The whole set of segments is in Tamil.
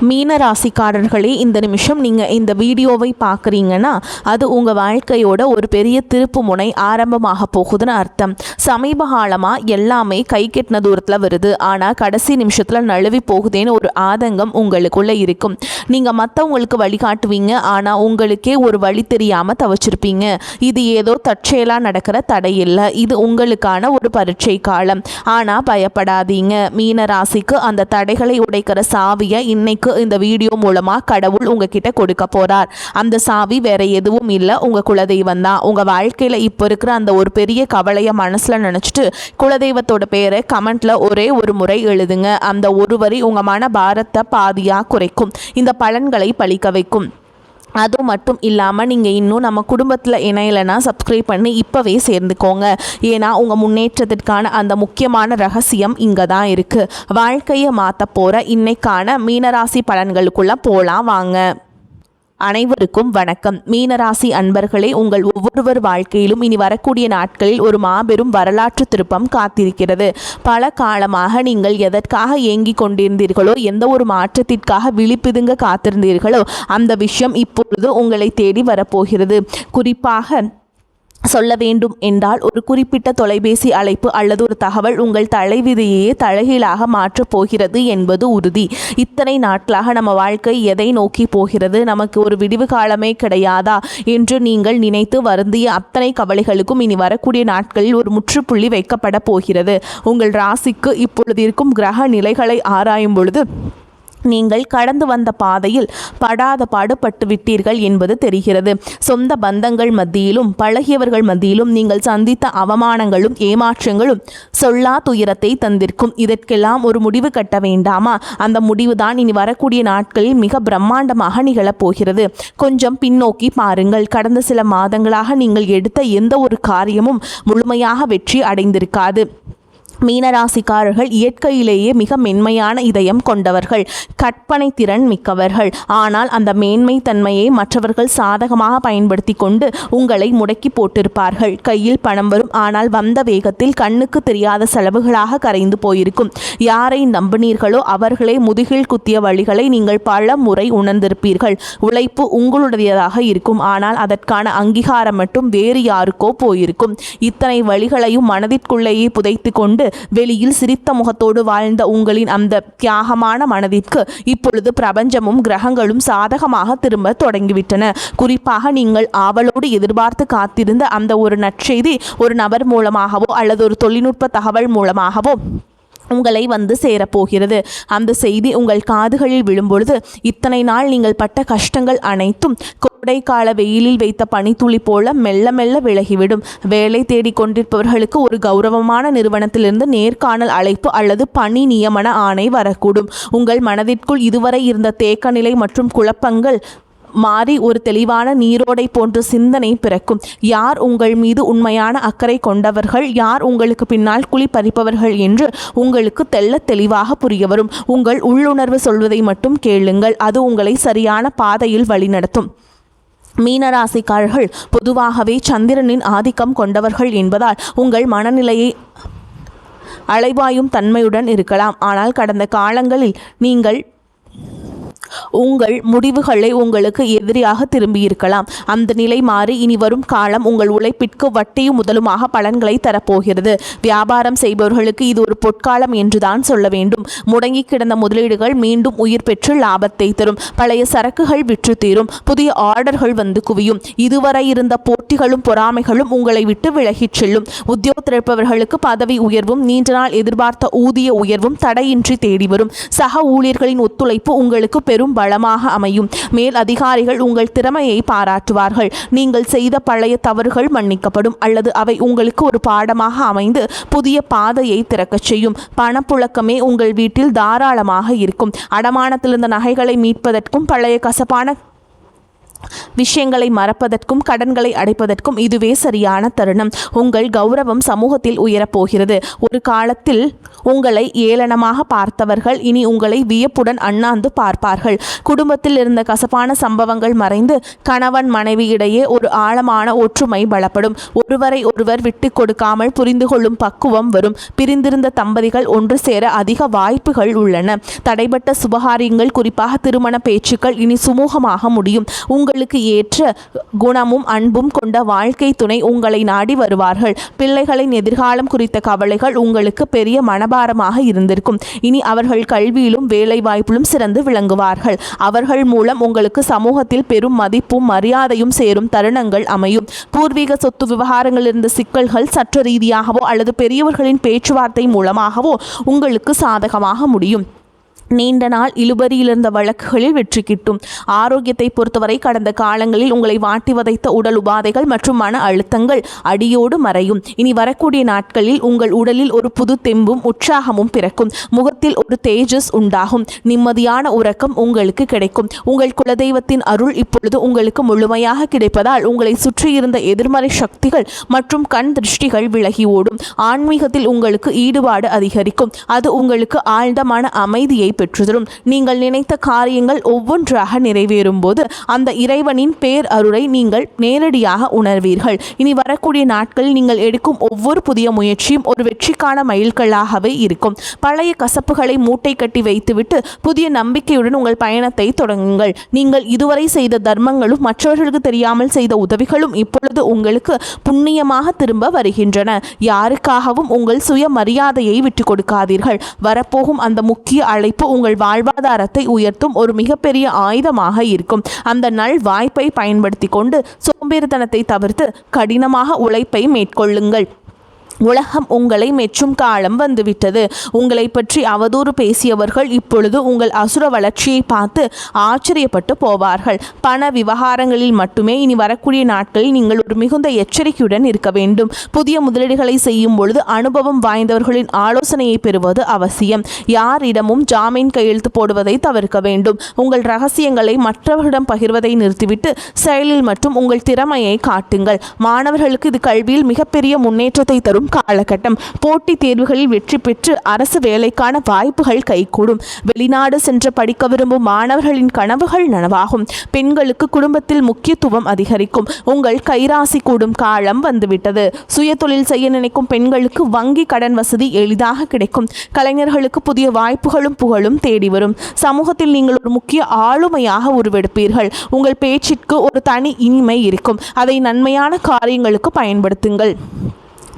மீன ராசிக்காரர்களே, இந்த நிமிஷம் நீங்கள் இந்த வீடியோவை பார்க்குறீங்கன்னா அது உங்கள் வாழ்க்கையோட ஒரு பெரிய திருப்பு முனை ஆரம்பமாக போகுதுன்னு அர்த்தம். சமீப காலமாக எல்லாமே கை கெட்டின தூரத்தில் வருது, ஆனால் கடைசி நிமிஷத்தில் நழுவி போகுதேன்னு ஒரு ஆதங்கம் உங்களுக்குள்ளே இருக்கும். நீங்கள் மற்றவங்களுக்கு வழிகாட்டுவீங்க, ஆனால் உங்களுக்கே ஒரு வழி தெரியாமல் தவிச்சிருப்பீங்க. இது ஏதோ தற்செயலாக நடக்கிற தடை இல்லை, இது உங்களுக்கான ஒரு பரீட்சை காலம். ஆனால் பயப்படாதீங்க, மீன ராசிக்கு அந்த தடைகளை உடைக்கிற சாவியை இன்னைக்கு இந்த வீடியோ மூலமா கடவுள் உங்ககிட்ட கொடுக்க போறார். அந்த சாவி வேற எதுவும் இல்லை, உங்க குலதெய்வம் தான். உங்க வாழ்க்கையில இப்ப இருக்கிற அந்த ஒரு பெரிய கவலைய மனசுல நினைச்சிட்டு குலதெய்வத்தோட பேரை கமெண்ட்ல ஒரே ஒரு முறை எழுதுங்க. அந்த ஒரு வரி உங்க மன பாரத்தை பாதியா குறைக்கும், இந்த பலன்களை பலிக்க வைக்கும். அது மட்டும் இல்லாமல் நீங்கள் இன்னும் நம்ம குடும்பத்தில் இணையலைன்னா சப்ஸ்கிரைப் பண்ணி இப்போவே சேர்ந்துக்கோங்க. ஏன்னா உங்கள் முன்னேற்றத்திற்கான அந்த முக்கியமான ரகசியம் இங்கே தான் இருக்குது. வாழ்க்கையை மாற்ற போகிற இன்னைக்கான மீனராசி பலன்களுக்குள்ளே போகலாம் வாங்க. அனைவருக்கும் வணக்கம். மீனராசி அன்பர்களே, உங்கள் ஒவ்வொருவர் வாழ்க்கையிலும் இனி வரக்கூடிய நாட்களில் ஒரு மாபெரும் வரலாற்று திருப்பம் காத்திருக்கிறது. பல காலமாக நீங்கள் எதற்காக ஏங்கிக் கொண்டிருந்தீர்களோ, எந்த ஒரு மாற்றத்திற்காக விழிப்புதுங்க காத்திருந்தீர்களோ, அந்த விஷயம் இப்பொழுது உங்களை தேடி வரப்போகிறது. குறிப்பாக சொல்ல வேண்டும் என்றால், ஒரு குறிப்பிட்ட தொலைபேசி அழைப்பு அல்லது ஒரு தகவல் உங்கள் தலைவிதியையே தலைகீழாக மாற்றப் போகிறது என்பது உறுதி. இத்தனை நாட்களாக நம்ம வாழ்க்கை எதை நோக்கி போகிறது, நமக்கு ஒரு விடிவு காலமே கிடையாதா என்று நீங்கள் நினைத்து வருந்திய அத்தனை கவலைகளுக்கும் இனி வரக்கூடிய நாட்களில் ஒரு முற்றுப்புள்ளி வைக்கப்பட போகிறது. உங்கள் ராசிக்கு இப்பொழுது இருக்கும் கிரக நிலைகளை ஆராயும் பொழுது நீங்கள் கடந்து வந்த பாதையில் படாத பாடுபட்டு விட்டீர்கள் என்பது தெரிகிறது. சொந்த பந்தங்கள் மத்தியிலும் பழகியவர்கள் மத்தியிலும் நீங்கள் சந்தித்த அவமானங்களும் ஏமாற்றங்களும் சொல்லா துயரத்தை தந்திருக்கும். இதற்கெல்லாம் ஒரு முடிவு கட்ட வேண்டாமா? அந்த முடிவுதான் இனி வரக்கூடிய நாட்களில் மிக பிரம்மாண்டமாக நிகழப்போகிறது. கொஞ்சம் பின்னோக்கி பாருங்கள். கடந்த சில மாதங்களாக நீங்கள் எடுத்த எந்த ஒரு காரியமும் முழுமையாக வெற்றி அடைந்திருக்காது. மீனராசிக்காரர்கள் இயற்கையிலேயே மிக மென்மையான இதயம் கொண்டவர்கள், கற்பனை திறன் மிக்கவர்கள். ஆனால் அந்த மேன்மை தன்மையை மற்றவர்கள் சாதகமாக பயன்படுத்தி கொண்டு உங்களை முடக்கி போட்டிருப்பார்கள். கையில் பணம் வரும், ஆனால் வந்த வேகத்தில் கண்ணுக்கு தெரியாத செலவுகளாக கரைந்து போயிருக்கும். யாரை நம்பினீர்களோ அவர்களே முதுகில் குத்திய வழிகளை நீங்கள் பல முறை உணர்ந்திருப்பீர்கள். உழைப்பு உங்களுடையதாக இருக்கும், ஆனால் அதற்கான அங்கீகாரம் மட்டும் வேறு யாருக்கோ போயிருக்கும். இத்தனை வழிகளையும் மனதிற்குள்ளேயே புதைத்து கொண்டு வெளியில் சிரித்த முகத்தோடு வாழ்ந்த உங்களின் அந்த தியாகமான மனதிற்கு இப்பொழுது பிரபஞ்சமும் கிரகங்களும் சாதகமாக திரும்ப தொடங்கிவிட்டன. குறிப்பாக நீங்கள் ஆவலோடு எதிர்பார்த்து காத்திருந்த அந்த ஒரு நற்செய்தி ஒரு நபர் மூலமாகவோ அல்லது ஒரு தொழில்நுட்ப தகவல் மூலமாகவோ உங்களை வந்து சேரப்போகிறது. அந்த செய்தி உங்கள் காதுகளில் விழும்பொழுது இத்தனை நாள் நீங்கள் பட்ட கஷ்டங்கள் அனைத்தும் கோடைக்கால வெயிலில் வைத்த பனித்துளி போல மெல்ல மெல்ல விலகிவிடும். வேலை தேடிக் கொண்டிருப்பவர்களுக்கு ஒரு கௌரவமான நிறுவனத்திலிருந்து நேர்காணல் அழைப்பு அல்லது பணி நியமன ஆணை வரக்கூடும். உங்கள் மனதிற்குள் இதுவரை இருந்த தேக்க நிலை மற்றும் குழப்பங்கள் மாறி ஒரு தெளிவான நீரோடை போன்ற சிந்தனை பிறக்கும். யார் உங்கள் மீது உண்மையான அக்கறை கொண்டவர்கள், யார் உங்களுக்கு பின்னால் குழி பறிப்பவர்கள் என்று உங்களுக்கு தெள்ள தெளிவாக புரிய வரும். உங்கள் உள்ளுணர்வு சொல்வதை மட்டும் கேளுங்கள், அது உங்களை சரியான பாதையில் வழிநடத்தும். மீனராசிக்காரர்கள் பொதுவாகவே சந்திரனின் ஆதிக்கம் கொண்டவர்கள் என்பதால் உங்கள் மனநிலையை அலைவாயும் தன்மையுடன் இருக்கலாம். ஆனால் கடந்த காலங்களில் நீங்கள் உங்கள் முடிவுகளை உங்களுக்கு எதிரியாக திரும்பியிருக்கலாம். அந்த நிலை மாறி இனி வரும் காலம் உங்கள் உழைப்பிற்கு வட்டியும் முதலுமாக பலன்களை தரப்போகிறது. வியாபாரம் செய்பவர்களுக்கு இது ஒரு பொற்காலம் என்றுதான் சொல்ல வேண்டும். முடங்கி கிடந்த முதலீடுகள் மீண்டும் உயிர் பெற்று லாபத்தை தரும். பழைய சரக்குகள் விற்று தீரும். புதிய ஆர்டர்கள் வந்து குவியும். இதுவரை இருந்த போட்டிகளும் பொறாமைகளும் உங்களை விட்டு விலகிச் செல்லும். உத்தியோகத்தில் இருப்பவர்களுக்கு பதவி உயர்வும் நீண்ட நாள் எதிர்பார்த்த ஊதிய உயர்வும் தடையின்றி தேடி வரும். சக ஊழியர்களின் ஒத்துழைப்பு உங்களுக்கு பெரும் பலமாக அமையும். மேல் அதிகாரிகள் உங்கள் திறமையை பாராட்டுவார்கள். நீங்கள் செய்த பழைய தவறுகள் மன்னிக்கப்படும் அல்லது அவை உங்களுக்கு ஒரு பாடமாக அமைந்து புதிய பாதையை திறக்கச் செய்யும். பணப்புழக்கமே உங்கள் வீட்டில் தாராளமாக இருக்கும். அடமானத்திலிருந்த நகைகளை மீட்பதற்கும் பழைய கசப்பான விஷயங்களை மறப்பதற்கும் கடன்களை அடைப்பதற்கும் இதுவே சரியான தருணம். உங்கள் கௌரவம் சமூகத்தில் உயரப்போகிறது. ஒரு காலத்தில் உங்களை ஏளனமாக பார்த்தவர்கள் இனி உங்களை வியப்புடன் அண்ணாந்து பார்ப்பார்கள். குடும்பத்தில் இருந்த கசப்பான சம்பவங்கள் மறைந்து கணவன் மனைவி இடையே ஒரு ஆழமான ஒற்றுமை பலப்படும். ஒருவரை ஒருவர் விட்டு கொடுக்காமல் புரிந்து கொள்ளும் பக்குவம் வரும். பிரிந்திருந்த தம்பதிகள் ஒன்று சேர அதிக வாய்ப்புகள் உள்ளன. தடைபட்ட சுபகாரியங்கள், குறிப்பாக திருமண பேச்சுக்கள் இனி சுமூகமாக முடியும். உங்களுக்கு ஏற்ற குணமும் அன்பும் கொண்ட வாழ்க்கை துணை உங்களை நாடி வருவார்கள். பிள்ளைகளின் எதிர்காலம் குறித்த கவலைகள் உங்களுக்கு பெரிய மனபாரமாக இருந்திருக்கும். இனி அவர்கள் கல்வியிலும் வேலை வாய்ப்பிலும் சிறந்து விளங்குவார்கள். அவர்கள் மூலம் உங்களுக்கு சமூகத்தில் பெரும் மதிப்பும் மரியாதையும் சேரும் தருணங்கள் அமையும். பூர்வீக சொத்து விவகாரங்களில் இருந்த சிக்கல்கள் சட்ட ரீதியாகவோ அல்லது பெரியவர்களின் பேச்சுவார்த்தை மூலமாகவோ உங்களுக்கு சாதகமாக முடியும். நீண்ட நாள் இழுபறியில் இருந்த வழக்குகளில் வெற்றி கிட்டும். ஆரோக்கியத்தை பொறுத்தவரை கடந்த காலங்களில் உங்களை வாட்டி வதைத்த உடல் உபாதைகள் மற்றும் மன அழுத்தங்கள் அடியோடு மறையும். இனி வரக்கூடிய நாட்களில் உங்கள் உடலில் ஒரு புது தெம்பும் உற்சாகமும் பிறக்கும். முகத்தில் ஒரு தேஜஸ் உண்டாகும். நிம்மதியான உறக்கம் உங்களுக்கு கிடைக்கும். உங்கள் குலதெய்வத்தின் அருள் இப்பொழுது உங்களுக்கு முழுமையாக கிடைப்பதால் உங்களை சுற்றியிருந்த எதிர்மறை சக்திகள் மற்றும் கண் திருஷ்டிகள் விலகி ஓடும். ஆன்மீகத்தில் உங்களுக்கு ஈடுபாடு அதிகரிக்கும். அது உங்களுக்கு ஆழ்ந்த மன அமைதியை பெற்றுதரும். நீங்கள் நினைத்த காரியங்கள் ஒவ்வொன்றாக நிறைவேறும் போது அந்த இறைவனின் பேர் அருளை நீங்கள் நேரடியாக உணர்வீர்கள். இனி வரக்கூடிய நாட்களில் நீங்கள் எடுக்கும் ஒவ்வொரு புதிய முயற்சியும் ஒரு வெற்றிக்கான மைல்கல்லாகவே இருக்கும். பழைய கசப்புகளை மூட்டை கட்டி வைத்துவிட்டு புதிய நம்பிக்கையுடன் உங்கள் பயணத்தை தொடங்குங்கள். நீங்கள் இதுவரை செய்த தர்மங்களும் மற்றவர்களுக்கு தெரியாமல் செய்த உதவிகளும் இப்பொழுது உங்களுக்கு புண்ணியமாக திரும்ப வருகின்றன. யாருக்காகவும் உங்கள் சுய மரியாதையை விட்டுக் கொடுக்காதீர்கள். வரப்போகும் அந்த முக்கிய அழைப்பு உங்கள் வாழ்வாதாரத்தை உயர்த்தும் ஒரு மிகப்பெரிய ஆயுதமாக இருக்கும். அந்த நல் வாய்ப்பை பயன்படுத்தி கொண்டு சோம்பேறித்தனத்தை தவிர்த்து கடினமாக உழைப்பை மேற்கொள்ளுங்கள். உலகம் உங்களை மெச்சும் காலம் வந்துவிட்டது. உங்களை பற்றி அவதூறு பேசியவர்கள் இப்பொழுது உங்கள் அசுர வளர்ச்சியை பார்த்து ஆச்சரியப்பட்டு போவார்கள். பண விவகாரங்களில் மட்டுமே இனி வரக்கூடிய நாட்களில் நீங்கள் ஒரு மிகுந்த எச்சரிக்கையுடன் இருக்க வேண்டும். புதிய முதலீடுகளை செய்யும் பொழுது அனுபவம் வாய்ந்தவர்களின் ஆலோசனையை பெறுவது அவசியம். யாரிடமும் ஜாமீன் கையெழுத்து போடுவதை தவிர்க்க வேண்டும். உங்கள் ரகசியங்களை மற்றவர்களிடம் பகிர்வதை நிறுத்திவிட்டு செயலில் மற்றும் உங்கள் திறமையை காட்டுங்கள். மாணவர்களுக்கு இது கல்வியில் மிகப்பெரிய முன்னேற்றத்தை தரும் காலகட்டம். போட்டித் தேர்வுகளில் வெற்றி பெற்று அரசு வேலைக்கான வாய்ப்புகள் கைகூடும். வெளிநாடு சென்று படிக்க விரும்பும் மாணவர்களின் கனவுகள் நனவாகும். பெண்களுக்கு குடும்பத்தில் முக்கியத்துவம் அதிகரிக்கும். உங்கள் கைராசி கூடும் காலம் வந்துவிட்டது. சுய தொழில் செய்ய நினைக்கும் பெண்களுக்கு வங்கி கடன் வசதி எளிதாக கிடைக்கும். கலைஞர்களுக்கு புதிய வாய்ப்புகளும் புகழும் தேடி வரும். சமூகத்தில் நீங்கள் ஒரு முக்கிய ஆளுமையாக உருவெடுப்பீர்கள். உங்கள் பேச்சிற்கு ஒரு தனி இனிமை இருக்கும். அதை நன்மையான காரியங்களுக்கு பயன்படுத்துங்கள்.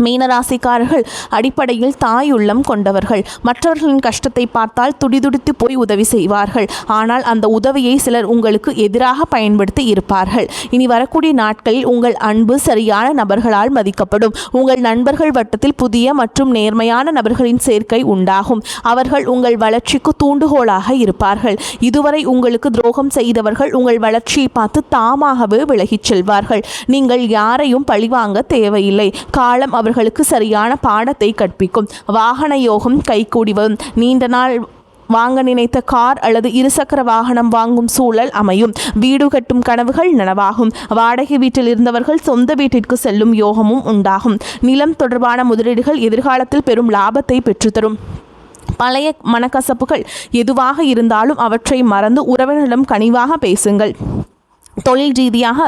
மீனராசிக்காரர்கள் அடிப்படையில் தாயுள்ளம் கொண்டவர்கள். மற்றவர்களின் கஷ்டத்தை பார்த்தால் துடிதுடித்து போய் உதவி செய்வார்கள். ஆனால் அந்த உதவியை சிலர் உங்களுக்கு எதிராக பயன்படுத்தி இருப்பார்கள். இனி வரக்கூடிய நாட்களில் உங்கள் அன்பு சரியான நபர்களால் மதிக்கப்படும். உங்கள் நண்பர்கள் வட்டத்தில் புதிய மற்றும் நேர்மையான நபர்களின் சேர்க்கை உண்டாகும். அவர்கள் உங்கள் வளர்ச்சிக்கு தூண்டுகோலாக இருப்பார்கள். இதுவரை உங்களுக்கு துரோகம் செய்தவர்கள் உங்கள் வளர்ச்சியை பார்த்து தாமாகவே விலகிச் செல்வார்கள். நீங்கள் யாரையும் பழிவாங்க தேவையில்லை. காலம் அவர்களுக்கு சரியான பாடத்தை கற்பிக்கும். வாகன யோகம் கைகூடி வரும். நீண்ட நாள் வாங்க நினைத்த கார் அல்லது இருசக்கர வாகனம் வாங்கும் சூழல் அமையும். வீடு கட்டும் கனவுகள் நனவாகும். வாடகை வீட்டில் இருந்தவர்கள் சொந்த வீட்டிற்கு செல்லும் யோகமும் உண்டாகும். நிலம் தொடர்பான முதலீடுகள் எதிர்காலத்தில் பெரும் லாபத்தை பெற்றுத்தரும். பழைய மனக்கசப்புகள் எதுவாக இருந்தாலும் அவற்றை மறந்து உறவினரிடம் கனிவாக பேசுங்கள். தொழில் ரீதியாக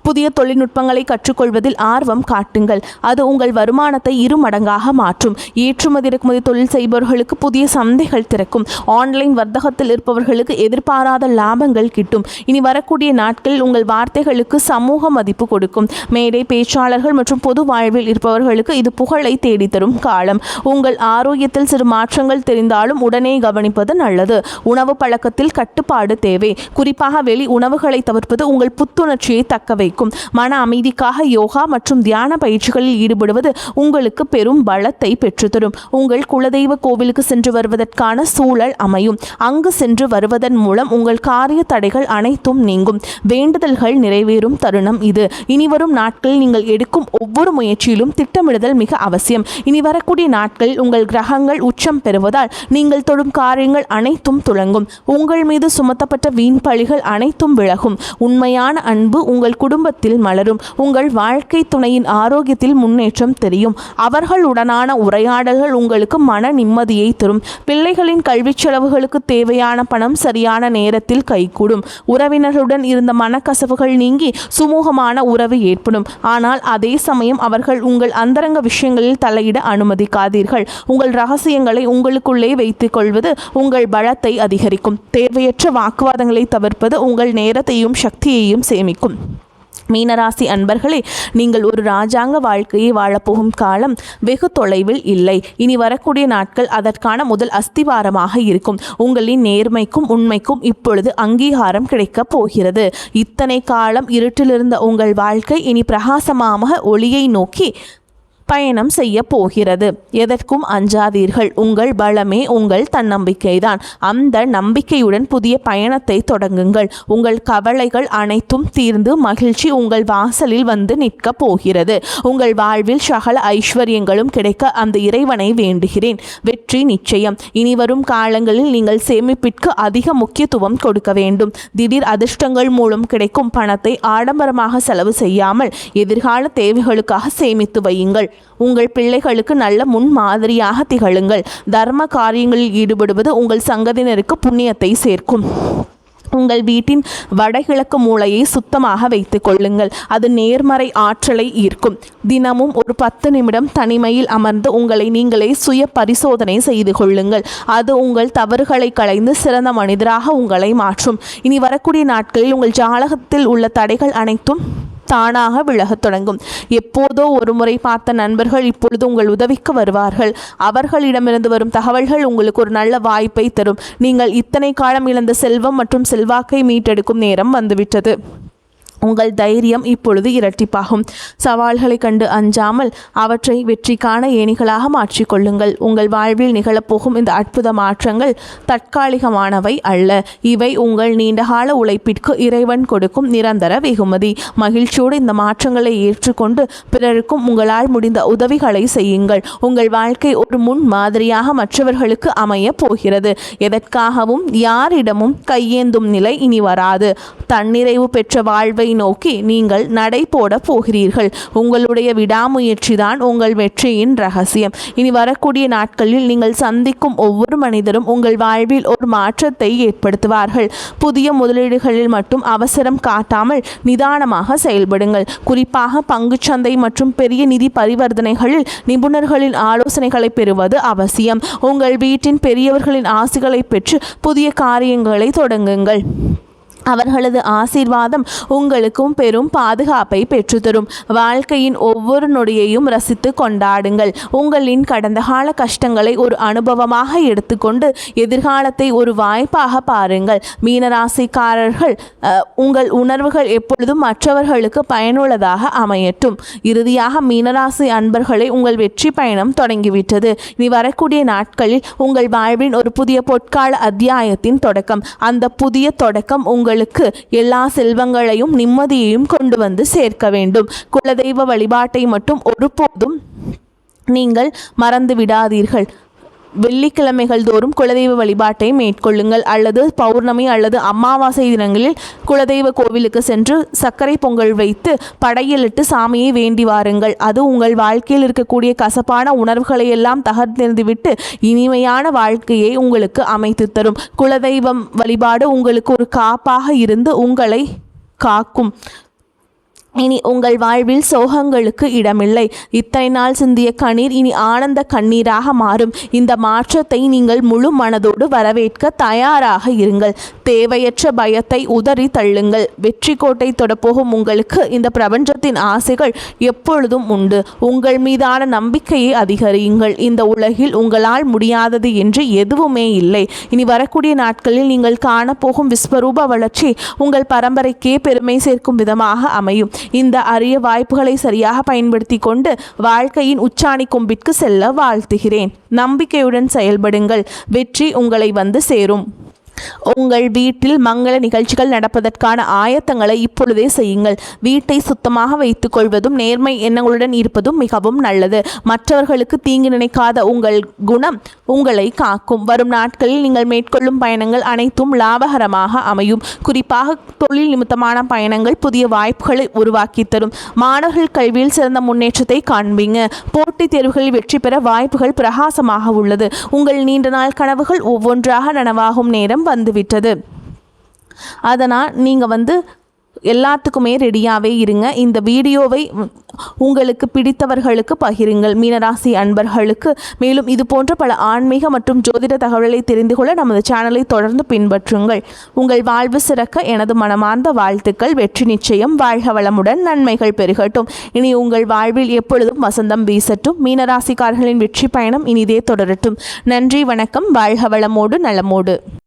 புதிய தொழில்நுட்பங்களை கற்றுக்கொள்வதில் ஆர்வம் காட்டுங்கள். அது உங்கள் வருமானத்தை 2 மடங்காக மாற்றும். ஏற்றுமதி இறக்குமதி தொழில் செய்பவர்களுக்கு புதிய சந்தைகள் திறக்கும். ஆன்லைன் வர்த்தகத்தில் இருப்பவர்களுக்கு எதிர்பாராத லாபங்கள் கிட்டும். இனி வரக்கூடிய நாட்களில் உங்கள் வார்த்தைகளுக்கு சமூக மதிப்பு கொடுக்கும். மேடை பேச்சாளர்கள் மற்றும் பொது வாழ்வில் இருப்பவர்களுக்கு இது புகழை தேடித்தரும் காலம். உங்கள் ஆரோக்கியத்தில் சிறு மாற்றங்கள் தெரிந்தாலும் உடனே கவனிப்பது நல்லது. உணவு பழக்கத்தில் கட்டுப்பாடு தேவை. குறிப்பாக வெளி உணவுகளை தவிர்ப்பது உங்கள் புத்துணர்ச்சியை தக்க வைக்கும். மன அமைதிக்காக யோகா மற்றும் தியான பயிற்சிகளில் ஈடுபடுவது உங்களுக்கு பெரும் பலத்தை பெற்றுத்தரும். உங்கள் குலதெய்வ கோவிலுக்கு சென்று வருவதற்கான சூழல் அமையும். அங்கு சென்று வருவதன் மூலம் உங்கள் காரிய தடைகள் அனைத்தும் நீங்கும். வேண்டுதல்கள் நிறைவேறும் தருணம் இது. இனிவரும் நாட்களில் நீங்கள் எடுக்கும் ஒவ்வொரு முயற்சியிலும் திட்டமிடுதல் மிக அவசியம். இனி வரக்கூடிய நாட்களில் உங்கள் கிரகங்கள் உச்சம் பெறுவதால் நீங்கள் தொடும் காரியங்கள் அனைத்தும் துளங்கும். உங்கள் மீது சுமத்தப்பட்ட வீண் பழிகள் அனைத்தும் விலகும். உண்மையான உண்மையான அன்பு உங்கள் குடும்பத்தில் மலரும். உங்கள் வாழ்க்கை துணையின் ஆரோக்கியத்தில் முன்னேற்றம் தெரியும். அவர்களுடனான உரையாடல்கள் உங்களுக்கு மன நிம்மதியை தரும். பிள்ளைகளின் கல்வி செலவுகளுக்கு தேவையான பணம் சரியான நேரத்தில் கைகூடும். உறவினர்களுடன் இருந்த மனக்கசவுகள் நீங்கி சுமூகமான உறவு ஏற்படும். ஆனால் அதே சமயம் அவர்கள் உங்கள் அந்தரங்க விஷயங்களில் தலையிட அனுமதிக்காதீர்கள். உங்கள் ரகசியங்களை உங்களுக்குள்ளே வைத்துக் கொள்வது உங்கள் பலத்தை அதிகரிக்கும். தேவையற்ற வாக்குவாதங்களை தவிர்ப்பது உங்கள் நேரத்தையும் சக்தியையும் சேமிக்கும். மீனராசி அன்பர்களே, நீங்கள் ஒரு ராஜாங்க வாழ்க்கையை வாழப்போகும் காலம் வெகு தொலைவில் இல்லை. இனி வரக்கூடிய நாட்கள் அதற்கான முதல் அஸ்திவாரமாக இருக்கும். உங்களின் நேர்மைக்கும் உண்மைக்கும் இப்பொழுது அங்கீகாரம் கிடைக்கப் போகிறது. இத்தனை காலம் இருட்டிலிருந்த உங்கள் வாழ்க்கை இனி பிரகாசமாக ஒளியை நோக்கி பயணம் செய்ய போகிறது. எதற்கும் அஞ்சாதீர்கள். உங்கள் பலமே உங்கள் தன்னம்பிக்கைதான். அந்த நம்பிக்கையுடன் புதிய பயணத்தை தொடங்குங்கள். உங்கள் கவலைகள் அனைத்தும் தீர்ந்து மகிழ்ச்சி உங்கள் வாசலில் வந்து நிற்க போகிறது. உங்கள் வாழ்வில் சகல ஐஸ்வர்யங்களும் கிடைக்க அந்த இறைவனை வேண்டுகிறேன். வெற்றி நிச்சயம். இனி வரும் காலங்களில் நீங்கள் சேமிப்பிற்கு அதிக முக்கியத்துவம் கொடுக்க வேண்டும். திடீர் அதிர்ஷ்டங்கள் மூலம் கிடைக்கும் பணத்தை ஆடம்பரமாக செலவு செய்யாமல் எதிர்கால தேவைகளுக்காக சேமித்து வையுங்கள். உங்கள் பிள்ளைகளுக்கு நல்ல முன்மாதிரியாக திகழுங்கள். தர்ம காரியங்களில் ஈடுபடுவது உங்கள் சங்கதியினருக்கு புண்ணியத்தை சேர்க்கும். உங்கள் வீட்டின் வடகிழக்கு மூலையை சுத்தமாக வைத்துக் கொள்ளுங்கள். அது நேர்மறை ஆற்றலை ஈர்க்கும். தினமும் ஒரு 10 நிமிடம் தனிமையில் அமர்ந்து உங்களை நீங்களே சுய பரிசோதனை செய்து கொள்ளுங்கள். அது உங்கள் தவறுகளை களைந்து சிறந்த மனிதராக உங்களை மாற்றும். இனி வரக்கூடிய நாட்களில் உங்கள் ஜாதகத்தில் உள்ள தடைகள் அனைத்தும் தானாக விலகத் தொடங்கும். எப்போதோ ஒரு முறை பார்த்த நண்பர்கள் இப்பொழுது உங்கள் உதவிக்கு வருவார்கள். அவர்களிடமிருந்து வரும் தகவல்கள் உங்களுக்கு ஒரு நல்ல வாய்ப்பை தரும். நீங்கள் இத்தனை காலம் இழந்த செல்வம் மற்றும் செல்வாக்கை மீட்டெடுக்கும் நேரம் வந்துவிட்டது. உங்கள் தைரியம் இப்பொழுது இரட்டிப்பாகும். சவால்களை கண்டு அஞ்சாமல் அவற்றை வெற்றிக்கான ஏணிகளாக மாற்றிக்கொள்ளுங்கள். உங்கள் வாழ்வில் நிகழப்போகும் இந்த அற்புத மாற்றங்கள் தற்காலிகமானவை அல்ல. இவை உங்கள் நீண்டகால உழைப்பிற்கு இறைவன் கொடுக்கும் நிரந்தர வெகுமதி. மகிழ்ச்சியோடு இந்த மாற்றங்களை ஏற்றுக்கொண்டு பிறருக்கும் உங்களால் முடிந்த உதவிகளை செய்யுங்கள். உங்கள் வாழ்க்கை ஒரு முன் மாதிரியாக மற்றவர்களுக்கு அமைய போகிறது. எதற்காகவும் யாரிடமும் கையேந்தும் நிலை இனி வராது. தன்னிறைவு பெற்ற வாழ்வை நோக்கி நீங்கள் நடை போட போகிறீர்கள். உங்களுடைய விடாமுயற்சி தான் உங்கள் வெற்றியின் ரகசியம். இனி வரக்கூடிய நாட்களில் நீங்கள் சந்திக்கும் ஒவ்வொரு மனிதரும் உங்கள் வாழ்வில் ஒரு மாற்றத்தை ஏற்படுத்துவார்கள். புதிய முதலீடுகளில் மட்டும் அவசரம் காட்டாமல் நிதானமாக செயல்படுங்கள். குறிப்பாக பங்குச்சந்தை மற்றும் பெரிய நிதி பரிவர்த்தனைகளில் நிபுணர்களின் ஆலோசனைகளை பெறுவது அவசியம். உங்கள் வீட்டின் பெரியவர்களின் ஆசிகளை பெற்று புதிய காரியங்களை தொடங்குங்கள். அவர்களது ஆசீர்வாதம் உங்களுக்கும் பெரும் பாதுகாப்பை பெற்றுத்தரும். வாழ்க்கையின் ஒவ்வொரு நொடியையும் ரசித்து கொண்டாடுங்கள். உங்களின் கடந்த கால கஷ்டங்களை ஒரு அனுபவமாக எடுத்துக்கொண்டு எதிர்காலத்தை ஒரு வாய்ப்பாக பாருங்கள். மீனராசிக்காரர்கள், உங்கள் உணர்வுகள் எப்பொழுதும் மற்றவர்களுக்கு பயனுள்ளதாக அமையட்டும். இறுதியாக மீனராசி அன்பர்களை, உங்கள் வெற்றி பயணம் தொடங்கிவிட்டது. இனி வரக்கூடிய நாட்களில் உங்கள் வாழ்வின் ஒரு புதிய பொற்கால அத்தியாயத்தின் தொடக்கம். அந்த புதிய தொடக்கம் உங்களுக்கு எல்லா செல்வங்களையும் நிம்மதியையும் கொண்டு வந்து சேர்க்க வேண்டும். குலதெய்வ வழிபாட்டை மட்டும் ஒருபோதும் நீங்கள் மறந்து விடாதீர்கள். வெள்ளிக்கிழமைகள் தோறும் குலதெய்வ வழிபாட்டை மேற்கொள்ளுங்கள். அல்லது பௌர்ணமி அல்லது அமாவாசை தினங்களில் குலதெய்வ கோவிலுக்கு சென்று சர்க்கரை பொங்கல் வைத்து படையலிட்டு சாமியை வேண்டி வாருங்கள். அது உங்கள் வாழ்க்கையில் இருக்கக்கூடிய கசப்பான உணர்வுகளை எல்லாம் தகர்த்தெறிந்துவிட்டு இனிமையான வாழ்க்கையை உங்களுக்கு அமைத்து தரும். குலதெய்வம் வழிபாடு உங்களுக்கு ஒரு காப்பாக இருந்து உங்களை காக்கும். இனி உங்கள் வாழ்வில் சோகங்களுக்கு இடமில்லை. இத்தனை நாள் சிந்திய கண்ணீர் இனி ஆனந்த கண்ணீராக மாறும். இந்த மாற்றத்தை நீங்கள் முழு மனதோடு வரவேற்க தயாராக இருங்கள். தேவையற்ற பயத்தை உதறி தள்ளுங்கள். வெற்றி கோட்டை தொடப்போகும் உங்களுக்கு இந்த பிரபஞ்சத்தின் ஆசைகள் எப்பொழுதும் உண்டு. உங்கள் மீதான நம்பிக்கையை அதிகரியுங்கள். இந்த உலகில் உங்களால் முடியாதது என்று எதுவுமே இல்லை. இனி வரக்கூடிய நாட்களில் நீங்கள் காணப்போகும் விஸ்வரூப வளர்ச்சி உங்கள் பரம்பரைக்கே பெருமை சேர்க்கும் விதமாக அமையும். இந்த அரிய வாய்ப்புகளை சரியாக பயன்படுத்தி கொண்டு வாழ்க்கையின் உச்சாணி கொம்பிற்கு செல்ல வாழ்த்துகிறேன். நம்பிக்கையுடன் செயல்படுங்கள். வெற்றி உங்களை வந்து சேரும். உங்கள் வீட்டில் மங்கள நிகழ்ச்சிகள் நடப்பதற்கான ஆயத்தங்களை இப்பொழுதே செய்யுங்கள். வீட்டை சுத்தமாக வைத்துக் கொள்வதும் நேர்மை எண்ணங்களுடன் இருப்பதும் மிகவும் நல்லது. மற்றவர்களுக்கு தீங்கு நினைக்காத உங்கள் குணம் உங்களை காக்கும். வரும் நாட்களில் நீங்கள் மேற்கொள்ளும் பயணங்கள் அனைத்தும் லாபகரமாக அமையும். குறிப்பாக தொழில் நிமித்தமான பயணங்கள் புதிய வாய்ப்புகளை உருவாக்கி தரும். மாணவர்கள் கல்வியில் சிறந்த முன்னேற்றத்தை காண்பீங்க. போட்டித் தேர்வுகளில் வெற்றி பெற வாய்ப்புகள் பிரகாசமாக உள்ளது. உங்கள் நீண்ட நாள் கனவுகள் ஒவ்வொன்றாக நனவாகும் நேரம் வந்துவிட்டது. அதனால் நீங்கள் எல்லாத்துக்குமே ரெடியாகவே இருங்க. இந்த வீடியோவை உங்களுக்கு பிடித்தவர்களுக்கு பகிருங்கள், மீனராசி அன்பர்களுக்கு. மேலும் இது போன்ற பல ஆன்மீக மற்றும் ஜோதிட தகவல்களை தெரிந்து கொள்ள நமது சேனலை தொடர்ந்து பின்பற்றுங்கள். உங்கள் வாழ்வு சிறக்க எனது மனமார்ந்த வாழ்த்துக்கள். வெற்றி நிச்சயம். வாழ்க வளமுடன், நன்மைகள் பெருகட்டும். இனி உங்கள் வாழ்வில் எப்பொழுதும் வசந்தம் வீசட்டும். மீனராசிக்காரர்களின் வெற்றி பயணம் இனிதே தொடரட்டும். நன்றி, வணக்கம். வாழ்க வளமோடு நலமோடு.